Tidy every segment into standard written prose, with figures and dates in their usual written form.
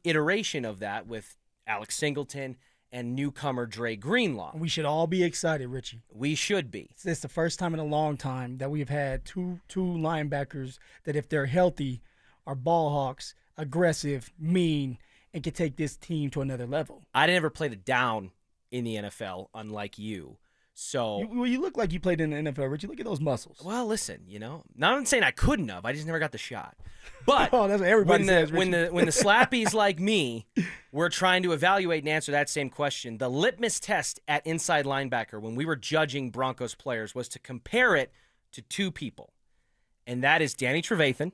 iteration of that with Alex Singleton and newcomer Dre Greenlaw. We should all be excited, Richie. We should be. It's the first time in a long time that we've had two linebackers that, if they're healthy, are ball hawks, aggressive, mean, and can take this team to another level. I never played it down in the NFL, unlike you. So you look like you played in the NFL, Richie. Look at those muscles. Well, listen, not I'm saying I couldn't have. I just never got the shot. But oh, that's what everybody says, when the slappies like me were trying to evaluate and answer that same question, the litmus test at inside linebacker when we were judging Broncos players was to compare it to two people, and that is Danny Trevathan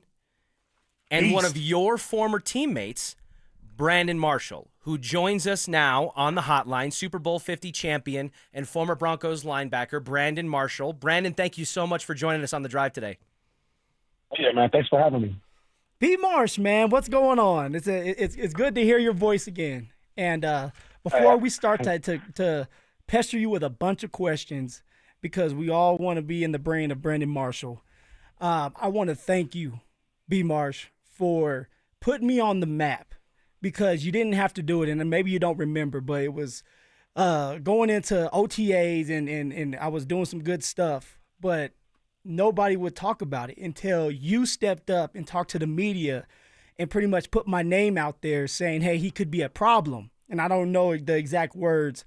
and one of your former teammates, Brandon Marshall, who joins us now on the hotline, Super Bowl 50 champion and former Broncos linebacker, Brandon Marshall. Brandon, thank you so much for joining us on the drive today. Yeah, man. Thanks for having me. B. Marsh, man, what's going on? It's good to hear your voice again. And before we start to pester you with a bunch of questions, because we all want to be in the brain of Brandon Marshall, I want to thank you, B. Marsh, for putting me on the map. Because you didn't have to do it, and maybe you don't remember, but it was going into OTAs, and I was doing some good stuff, but nobody would talk about it until you stepped up and talked to the media and pretty much put my name out there saying, hey, he could be a problem. And I don't know the exact words,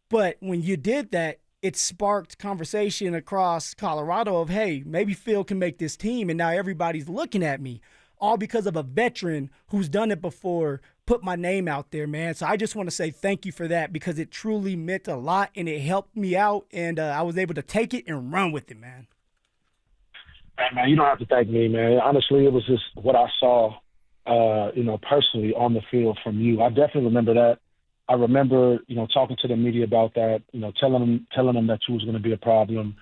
but when you did that, it sparked conversation across Colorado of, hey, maybe Phil can make this team, and now everybody's looking at me. All because of a veteran who's done it before, put my name out there, man. So I just want to say thank you for that, because it truly meant a lot and it helped me out, and I was able to take it and run with it, man. Hey, man, you don't have to thank me, man. Honestly, it was just what I saw, personally on the field from you. I definitely remember that. I remember, talking to the media about that, telling them that you was going to be a problem,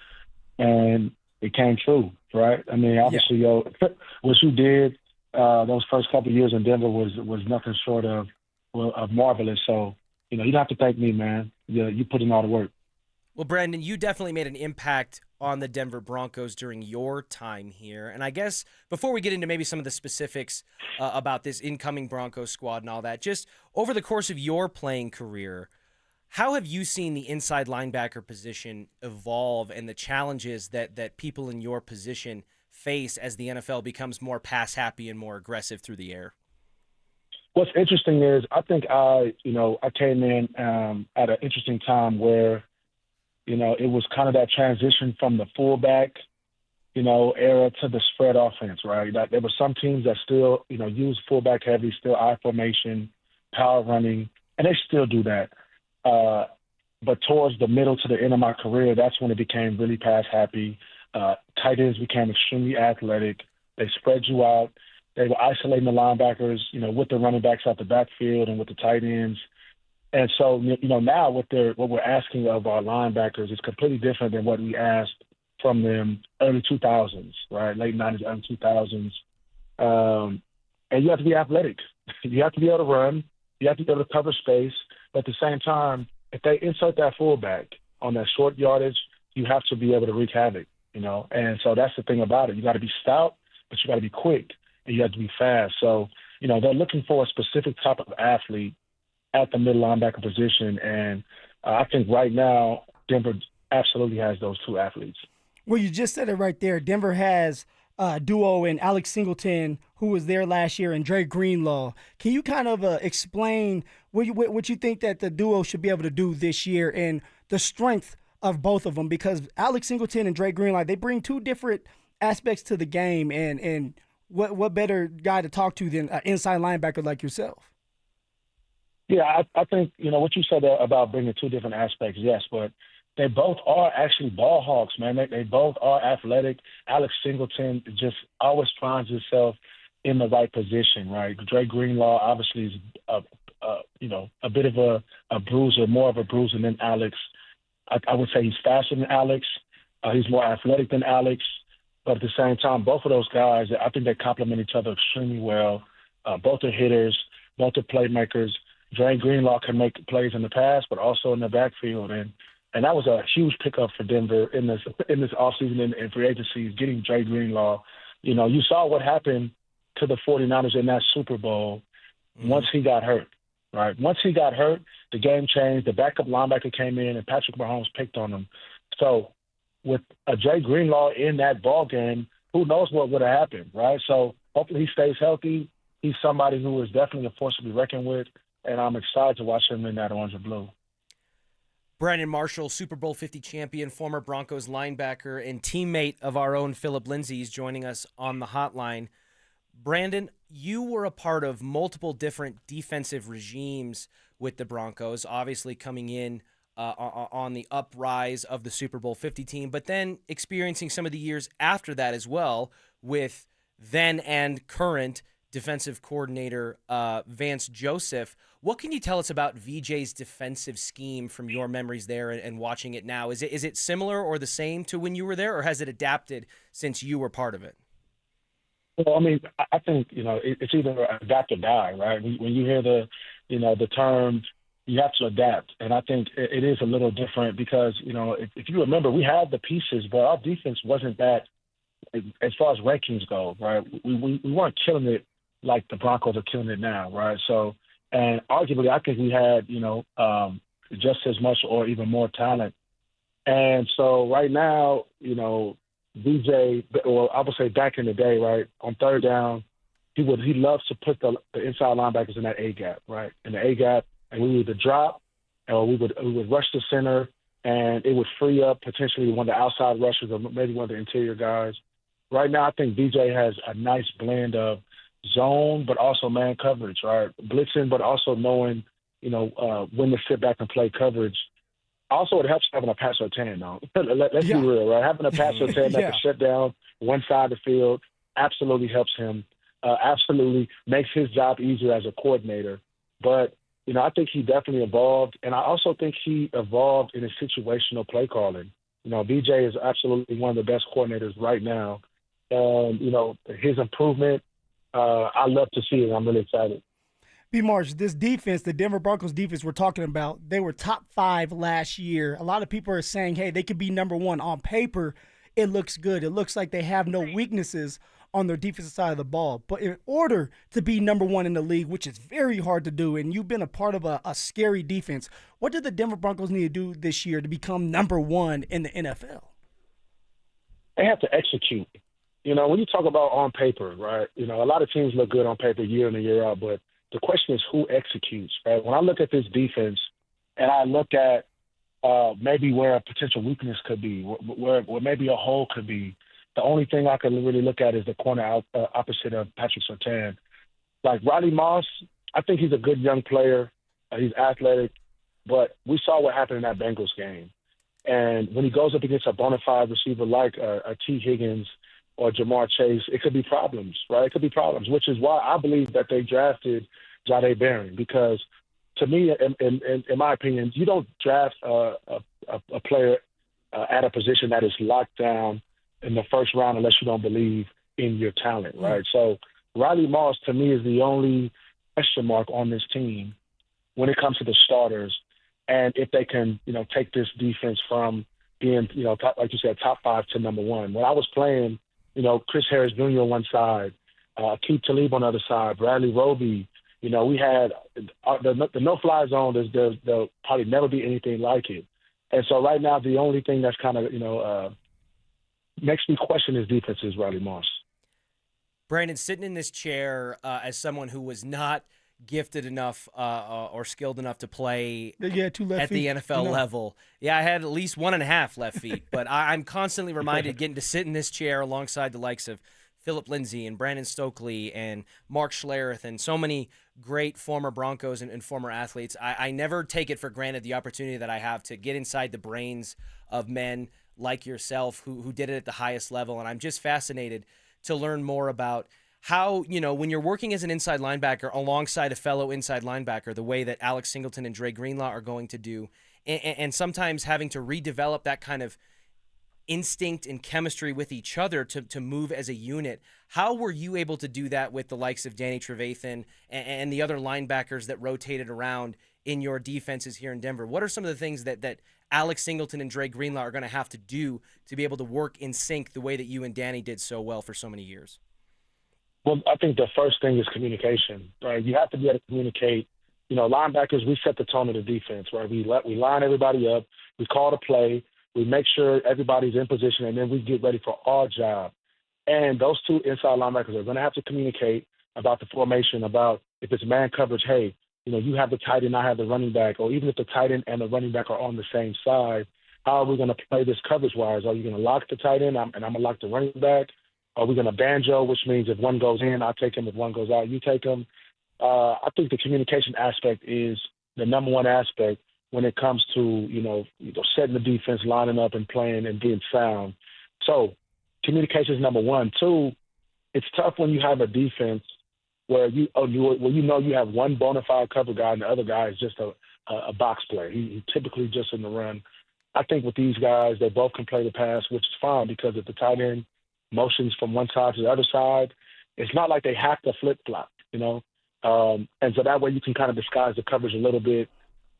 and it came true, right? I mean, obviously, what you did those first couple of years in Denver was nothing short of marvelous. So, you don't have to thank me, man. You put in all the work. Well, Brandon, you definitely made an impact on the Denver Broncos during your time here. And I guess before we get into maybe some of the specifics about this incoming Broncos squad and all that, just over the course of your playing career, how have you seen the inside linebacker position evolve and the challenges that people in your position face as the NFL becomes more pass happy and more aggressive through the air? What's interesting is I think I came in at an interesting time where, it was kind of that transition from the fullback, era to the spread offense, right? There were some teams that still, use fullback heavy, still I formation, power running, and they still do that. But towards the middle to the end of my career, that's when it became really pass happy. Tight ends became extremely athletic. They spread you out. They were isolating the linebackers, with the running backs out the backfield and with the tight ends. And so, now what we're asking of our linebackers is completely different than what we asked from them early 2000s, right? Late 90s, early 2000s. And you have to be athletic. You have to be able to run. You have to be able to cover space. But at the same time, if they insert that fullback on that short yardage, you have to be able to wreak havoc, And so that's the thing about it. You got to be stout, but you got to be quick, and you have to be fast. So, they're looking for a specific type of athlete at the middle linebacker position. And I think right now Denver absolutely has those two athletes. Well, you just said it right there. Denver has a duo in Alex Singleton, who was there last year, and Dre Greenlaw. Can you kind of explain what you think that the duo should be able to do this year and the strength of both of them? Because Alex Singleton and Dre Greenlaw, they bring two different aspects to the game, and what better guy to talk to than an inside linebacker like yourself? Yeah, I think, what you said about bringing two different aspects, yes, but they both are actually ball hawks, man. They both are athletic. Alex Singleton just always finds himself in the right position, right? Dre Greenlaw obviously is a bit of a bruiser, more of a bruiser than Alex. I would say he's faster than Alex. He's more athletic than Alex. But at the same time, both of those guys, I think they complement each other extremely well. Both are hitters, both are playmakers. Dre Greenlaw can make plays in the pass, but also in the backfield. And that was a huge pickup for Denver in this offseason and free agency, getting Dre Greenlaw. You saw what happened to the 49ers in that Super Bowl. once he got hurt, right? Once he got hurt, the game changed. The backup linebacker came in, and Patrick Mahomes picked on him. So with a Dre Greenlaw in that ball game, who knows what would have happened, right? So hopefully he stays healthy. He's somebody who is definitely a force to be reckoned with, and I'm excited to watch him in that orange and blue. Brandon Marshall, Super Bowl 50 champion, former Broncos linebacker, and teammate of our own Phillip Lindsay is joining us on the hotline. Brandon, you were a part of multiple different defensive regimes with the Broncos, obviously coming in on the uprise of the Super Bowl 50 team, but then experiencing some of the years after that as well with then and current defensive coordinator Vance Joseph. What can you tell us about VJ's defensive scheme from your memories there and watching it now? Is it similar or the same to when you were there, or has it adapted since you were part of it? Well, I mean, I think, it's either adapt or die, right? When you hear the term, you have to adapt. And I think it is a little different because, if you remember, we had the pieces, but our defense wasn't that, as far as rankings go, right? We weren't killing it like the Broncos are killing it now, right? So, and arguably, I think we had, just as much or even more talent. And so right now, DJ, or I would say back in the day, right, on third down, he loves to put the inside linebackers in that A gap, right, in the A gap, and we would either drop or we would rush the center, and it would free up potentially one of the outside rushers or maybe one of the interior guys. Right now, I think DJ has a nice blend of zone, but also man coverage, right? Blitzing, but also knowing, when to sit back and play coverage. Also, it helps having a passer 10, though. Let's be real, right? Having a passer 10 that can shut down one side of the field absolutely helps him, absolutely makes his job easier as a coordinator. But, I think he definitely evolved, and I also think he evolved in his situational play calling. BJ is absolutely one of the best coordinators right now. And, his improvement, I love to see it. I'm really excited. B. Marsh, this defense, the Denver Broncos defense we're talking about, they were top 5 last year. A lot of people are saying, hey, they could be number 1. On paper, it looks good. It looks like they have no weaknesses on their defensive side of the ball. But in order to be number 1 in the league, which is very hard to do, and you've been a part of a scary defense, what did the Denver Broncos need to do this year to become number 1 in the NFL? They have to execute. When you talk about on paper, right, a lot of teams look good on paper year in and year out, but the question is who executes, right? When I look at this defense and I look at maybe where a potential weakness could be, where maybe a hole could be, the only thing I can really look at is the corner opposite of Patrick Surtain. Like Riley Moss, I think he's a good young player. He's athletic, but we saw what happened in that Bengals game. And when he goes up against a bona fide receiver like a T. Higgins or Jamar Chase, it could be problems, right? It could be problems, which is why I believe that they drafted Jahdae Barron, because to me, in my opinion, you don't draft a player at a position that is locked down in the first round unless you don't believe in your talent, right? So Riley Moss, to me, is the only question mark on this team when it comes to the starters. And if they can, take this defense from being, top, like you said, top 5 to number 1. When I was playing, Chris Harris Jr. on one side, Keith Talib on the other side, Bradley Roby, we had the no-fly zone. There'll probably never be anything like it. And so right now, the only thing that's kind of, makes me question his defense is Riley Moss. Brandon, sitting in this chair as someone who was not gifted enough or skilled enough to play at the NFL level. Yeah, I had at least 1.5 left feet, but I'm constantly reminded getting to sit in this chair alongside the likes of Phillip Lindsay and Brandon Stokely and Mark Schlereth and so many great former Broncos and former athletes. I never take it for granted the opportunity that I have to get inside the brains of men like yourself who did it at the highest level, and I'm just fascinated to learn more about how, when you're working as an inside linebacker alongside a fellow inside linebacker, the way that Alex Singleton and Dre Greenlaw are going to do, and sometimes having to redevelop that kind of instinct and chemistry with each other to move as a unit. How were you able to do that with the likes of Danny Trevathan and the other linebackers that rotated around in your defenses here in Denver? What are some of the things that Alex Singleton and Dre Greenlaw are going to have to do to be able to work in sync the way that you and Danny did so well for so many years? Well, I think the first thing is communication, right? You have to be able to communicate. You know, linebackers, we set the tone of the defense, right? We line everybody up, we call the play, we make sure everybody's in position, and then we get ready for our job. And those two inside linebackers are going to have to communicate about the formation, about if it's man coverage, hey, you know, you have the tight end, I have the running back, or even if the tight end and the running back are on the same side, how are we going to play this coverage-wise? Are you going to lock the tight end and I'm going to lock the running back? Are we going to banjo, which means if one goes in, I'll take him. If one goes out, you take him. I think the communication aspect is the number one aspect when it comes to, setting the defense, lining up and playing and being sound. So communication is number one. Two, it's tough when you have a defense where you have one bona fide cover guy and the other guy is just a box player. He typically just in the run. I think with these guys, they both can play the pass, which is fine because if the tight end motions from one side to the other side, it's not like they have to flip-flop, and so that way you can kind of disguise the coverage a little bit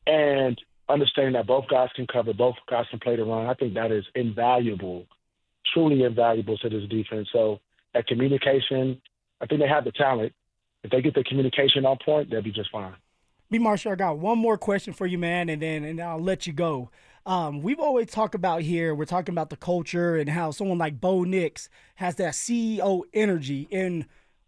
and understanding that both guys can cover, both guys can play the run. I think that is invaluable, truly invaluable to this defense. So that communication, I think they have the talent. If they get the communication on point, they'll be just fine. B. Marshall, I got one more question for you, man, and I'll let you go. We've always talked about here, we're talking about the culture and how someone like Bo Nix has that CEO energy. And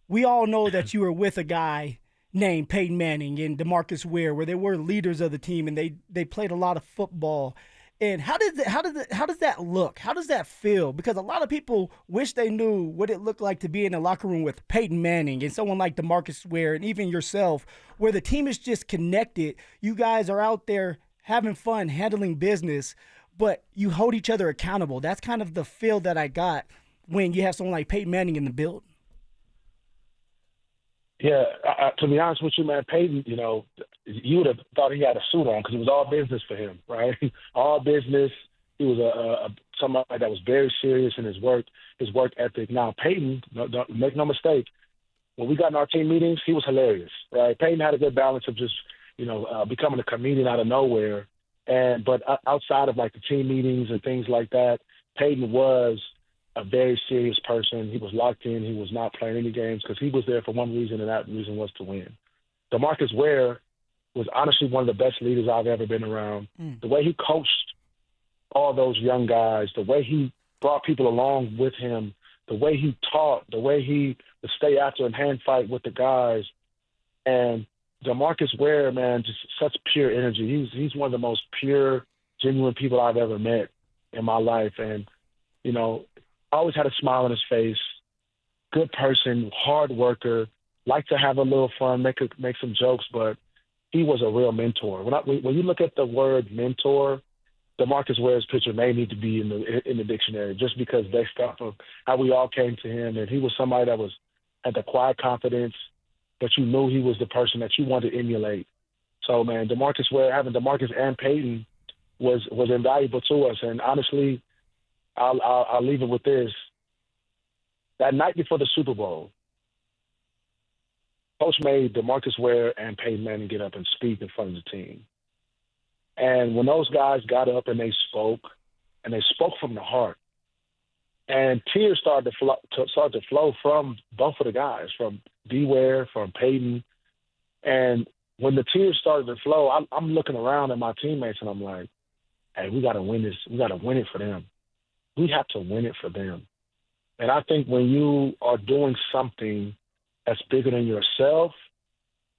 we all know that you were with a guy named Peyton Manning and DeMarcus Ware, where they were leaders of the team and they played a lot of football. And how does that look? How does that feel? Because a lot of people wish they knew what it looked like to be in the locker room with Peyton Manning and someone like DeMarcus Ware and even yourself, where the team is just connected. You guys are out there having fun, handling business, but you hold each other accountable. That's kind of the feel that I got when you have someone like Peyton Manning in the building. Yeah, to be honest with you, man, Peyton, you would have thought he had a suit on because it was all business for him, right? All business. He was somebody that was very serious in his work ethic. Now, Peyton, don't make no mistake, when we got in our team meetings, he was hilarious, right? Peyton had a good balance of just, becoming a comedian out of nowhere. But outside of like the team meetings and things like that, Peyton was a very serious person. He was locked in. He was not playing any games because he was there for one reason, and that reason was to win. DeMarcus Ware was honestly one of the best leaders I've ever been around. The way he coached all those young guys, the way he brought people along with him, the way he taught, the way he would stay after and hand fight with the guys. And DeMarcus Ware, man, just such pure energy. He's one of the most pure, genuine people I've ever met in my life. And, always had a smile on his face, good person, hard worker, liked to have a little fun, make some jokes, but he was a real mentor. When you look at the word mentor, DeMarcus Ware's picture may need to be in the dictionary just because based off of how we all came to him. And he was somebody that had the quiet confidence, but you knew he was the person that you wanted to emulate. So, man, DeMarcus Ware, having DeMarcus and Peyton was invaluable to us. And honestly, I'll leave it with this. That night before the Super Bowl, Coach made DeMarcus Ware and Peyton Manning get up and speak in front of the team. And when those guys got up and they spoke from the heart, and tears started to flow from both of the guys, from D. Ware, from Peyton. And when the tears started to flow, I'm looking around at my teammates and I'm like, hey, we got to win this. We got to win it for them. We have to win it for them. And I think when you are doing something that's bigger than yourself,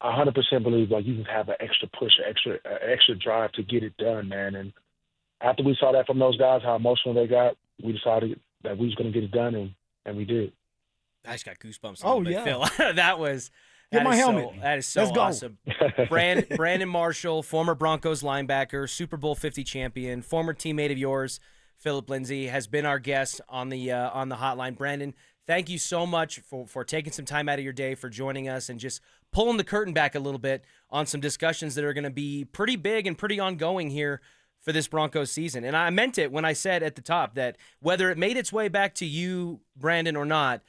I 100% believe like you can have an extra push, extra drive to get it done, man. And after we saw that from those guys, how emotional they got, we decided that we was going to get it done, and we did. I just got goosebumps a little bit, Phil. Get my helmet. That is so awesome. Brandon Marshall, former Broncos linebacker, Super Bowl 50 champion, former teammate of yours, Phillip Lindsay, has been our guest on the hotline. Brandon, thank you so much for taking some time out of your day, for joining us and just pulling the curtain back a little bit on some discussions that are going to be pretty big and pretty ongoing here for this Broncos season. And I meant it when I said at the top that whether it made its way back to you, Brandon, or not,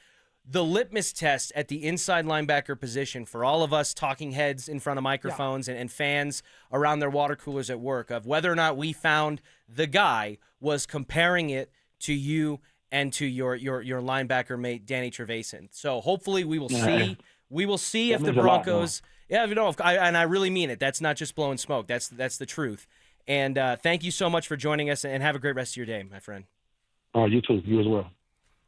the litmus test at the inside linebacker position for all of us talking heads in front of microphones and fans around their water coolers at work of whether or not we found the guy was comparing it to you and to your linebacker mate Danny Trevathan. So hopefully we will see. We will see if the Broncos. Yeah, and I really mean it. That's not just blowing smoke. That's the truth. And thank you so much for joining us, and have a great rest of your day, my friend. Oh, you too. You as well.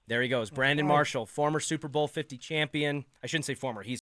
There he goes, Brandon Marshall, former Super Bowl 50 champion. I shouldn't say former. He's